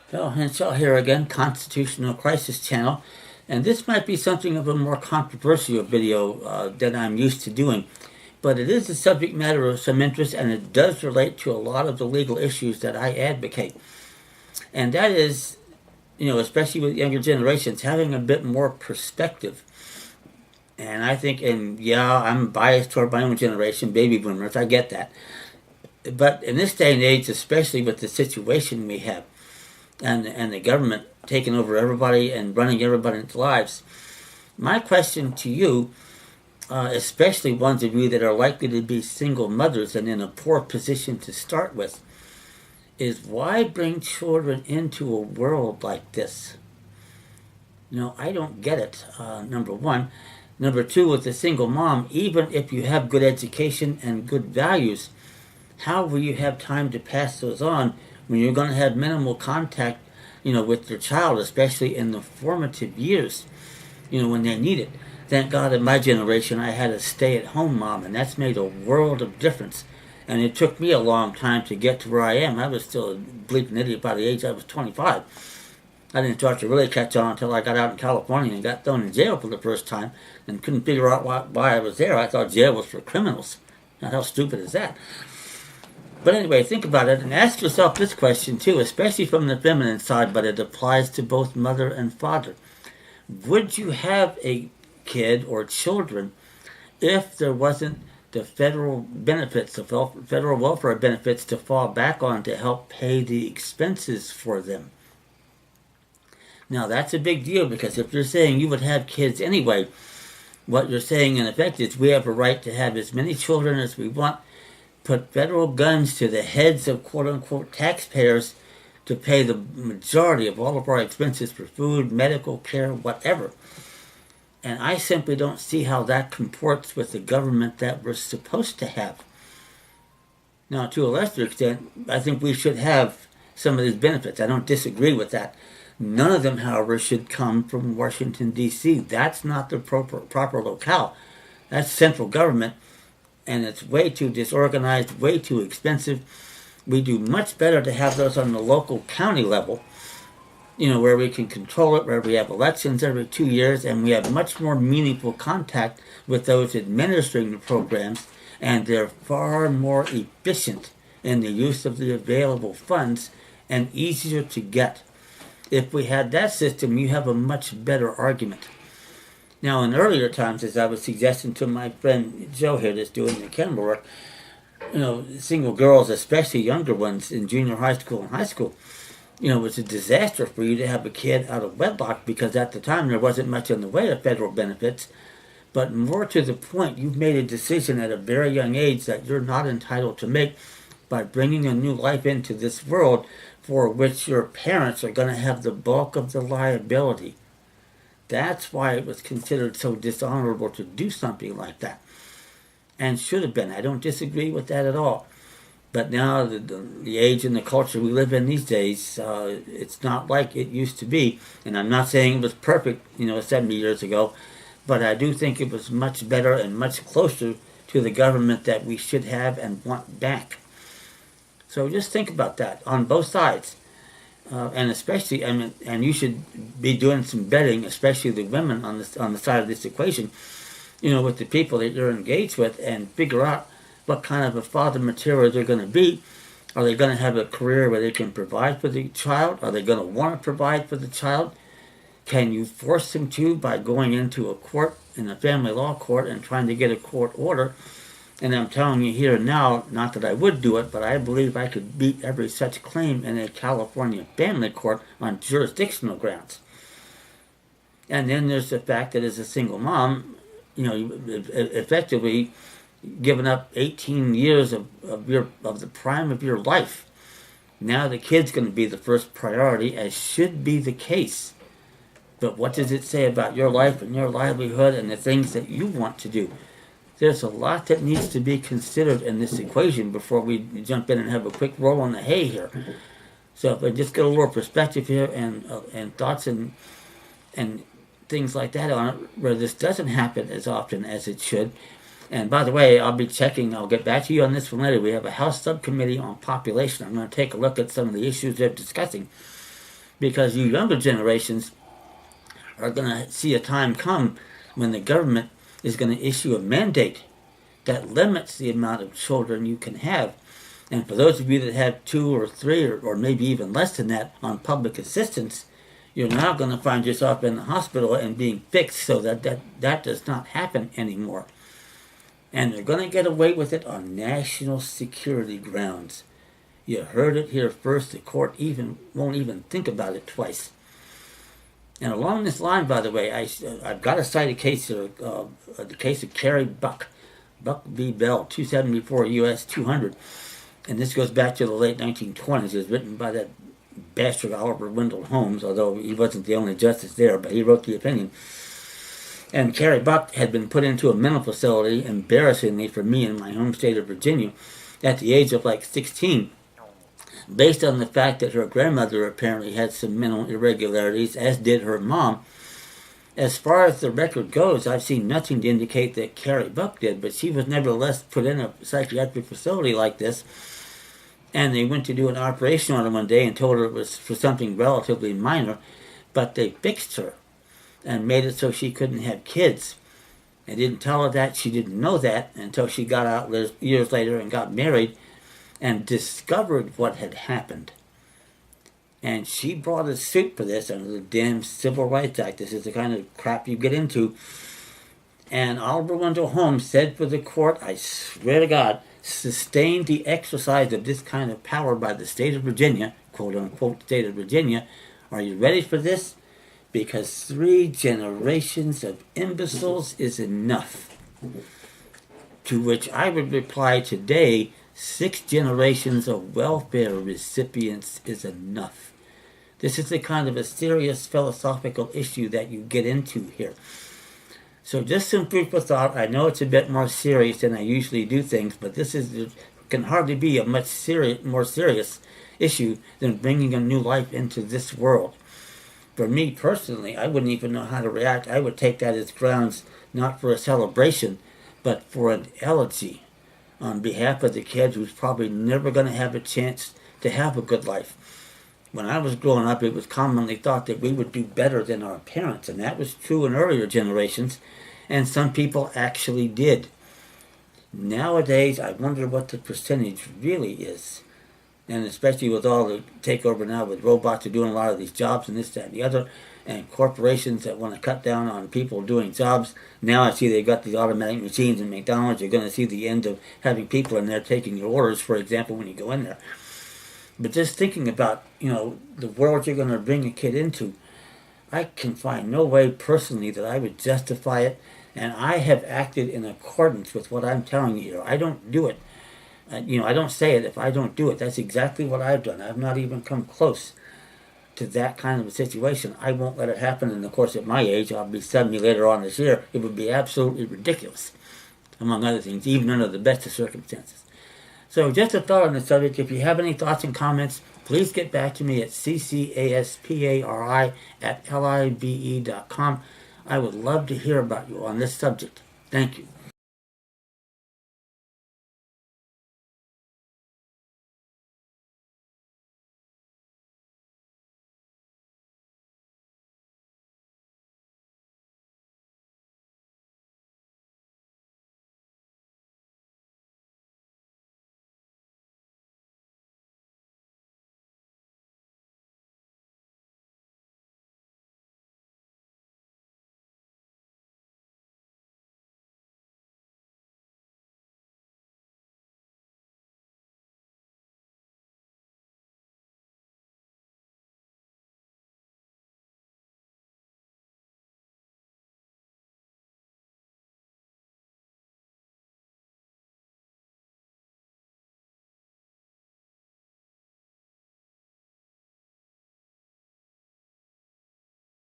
Well, Henshaw here again, Constitutional Crisis Channel, and this might be something of a more controversial video than I'm used to doing, but it is a subject matter of some interest and it does relate to a lot of the legal issues that I advocate. And that is, especially with younger generations, having a bit more perspective. And I think, and yeah, I'm biased toward my own generation, baby boomers, I get that. But in this day and age, especially with the situation we have, and the government taking over everybody and running everybody's lives. My question to you, especially ones of you that are likely to be single mothers and in a poor position to start with, is why bring children into a world like this? I don't get it, number one. Number two, with a single mom, even if you have good education and good values, how will you have time to pass those on when you're going to have minimal contact, with your child, especially in the formative years, when they need it? Thank God in my generation I had a stay-at-home mom, and that's made a world of difference. And it took me a long time to get to where I am. I was still a bleeping idiot by the age I was 25. I didn't start to really catch on until I got out in California and got thrown in jail for the first time and couldn't figure out why I was there. I thought jail was for criminals. Now, how stupid is that? But anyway, think about it and ask yourself this question too, especially from the feminine side, but it applies to both mother and father. Would you have a kid or children if there wasn't the federal benefits, the federal welfare benefits to fall back on to help pay the expenses for them? Now, that's a big deal because if you're saying you would have kids anyway, what you're saying in effect is we have a right to have as many children as we want, put federal guns to the heads of quote-unquote taxpayers to pay the majority of all of our expenses for food, medical care, whatever. And I simply don't see how that comports with the government that we're supposed to have. Now, to a lesser extent, I think we should have some of these benefits. I don't disagree with that. None of them, however, should come from Washington, D.C. That's not the proper locale. That's central government, and it's way too disorganized, way too expensive. We do much better to have those on the local county level, where we can control it, where we have elections every 2 years, and we have much more meaningful contact with those administering the programs, and they're far more efficient in the use of the available funds and easier to get. If we had that system, you have a much better argument. Now, in earlier times, as I was suggesting to my friend Joe here that's doing the camera work, single girls, especially younger ones in junior high school and high school, it was a disaster for you to have a kid out of wedlock because at the time there wasn't much in the way of federal benefits. But more to the point, you've made a decision at a very young age that you're not entitled to make by bringing a new life into this world for which your parents are going to have the bulk of the liability. That's why it was considered so dishonorable to do something like that. And should have been. I don't disagree with that at all. But now, the age and the culture we live in these days, it's not like it used to be. And I'm not saying it was perfect, 70 years ago, but I do think it was much better and much closer to the government that we should have and want back. So just think about that on both sides. And especially, and you should be doing some betting, especially the women on the side of this equation, with the people that you're engaged with, and figure out what kind of a father material they're going to be. Are they going to have a career where they can provide for the child? Are they going to want to provide for the child? Can you force them to by going into a court, in a family law court, and trying to get a court order? And I'm telling you here now, not that I would do it, but I believe I could beat every such claim in a California family court on jurisdictional grounds. And then there's the fact that as a single mom, you've effectively given up 18 years of the prime of your life. Now the kid's going to be the first priority, as should be the case. But what does it say about your life and your livelihood and the things that you want to do? There's a lot that needs to be considered in this equation before we jump in and have a quick roll on the hay here. So if I just get a little perspective here and thoughts and things like that on it, where this doesn't happen as often as it should. And by the way, I'll get back to you on this one later. We have a House subcommittee on population. I'm going to take a look at some of the issues they're discussing. because you younger generations are going to see a time come when the government is going to issue a mandate that limits the amount of children you can have. And for those of you that have 2 or 3 or maybe even less than that on public assistance, you're now going to find yourself in the hospital and being fixed so that does not happen anymore. And they're going to get away with it on national security grounds. You heard it here first. The court won't even think about it twice. And along this line, by the way, I've got to cite a case here, the case of Carrie Buck v. Bell, 274 U.S. 200. And this goes back to the late 1920s. It was written by that bastard Oliver Wendell Holmes, although he wasn't the only justice there, but he wrote the opinion. And Carrie Buck had been put into a mental facility, embarrassingly for me in my home state of Virginia, at the age of like 16, based on the fact that her grandmother apparently had some mental irregularities, as did her mom. As far as the record goes, I've seen nothing to indicate that Carrie Buck did, but she was nevertheless put in a psychiatric facility like this, and they went to do an operation on her one day and told her it was for something relatively minor, but they fixed her and made it so she couldn't have kids. They didn't tell her that. She didn't know that until she got out years later and got married and discovered what had happened. And she brought a suit for this under the damn Civil Rights Act. This is the kind of crap you get into. And Oliver Wendell Holmes said for the court, I swear to God, sustained the exercise of this kind of power by the state of Virginia, quote unquote state of Virginia. Are you ready for this? Because 3 generations of imbeciles is enough. To which I would reply today, 6 generations of welfare recipients is enough. This is the kind of a serious philosophical issue that you get into here. So just some food for thought. I know it's a bit more serious than I usually do things, but this can hardly be a much more serious issue than bringing a new life into this world. For me personally, I wouldn't even know how to react. I would take that as grounds not for a celebration, but for an elegy on behalf of the kid who's probably never going to have a chance to have a good life. When I was growing up, it was commonly thought that we would do better than our parents, and that was true in earlier generations, and some people actually did. Nowadays, I wonder what the percentage really is. And especially with all the takeover now with robots are doing a lot of these jobs and this, that, and the other, and corporations that want to cut down on people doing jobs. Now I see they've got these automatic machines in McDonald's. You're going to see the end of having people in there taking your orders, for example, when you go in there. But just thinking about, the world you're going to bring a kid into, I can find no way personally that I would justify it, and I have acted in accordance with what I'm telling you here. I don't do it. I don't say it if I don't do it. That's exactly what I've done. I've not even come close to that kind of a situation. I won't let it happen. And of course, at my age, I'll be 70 later on this year. It would be absolutely ridiculous, among other things, even under the best of circumstances. So just a thought on the subject. If you have any thoughts and comments, please get back to me at ccaspari@live.com. I would love to hear about you on this subject. Thank you.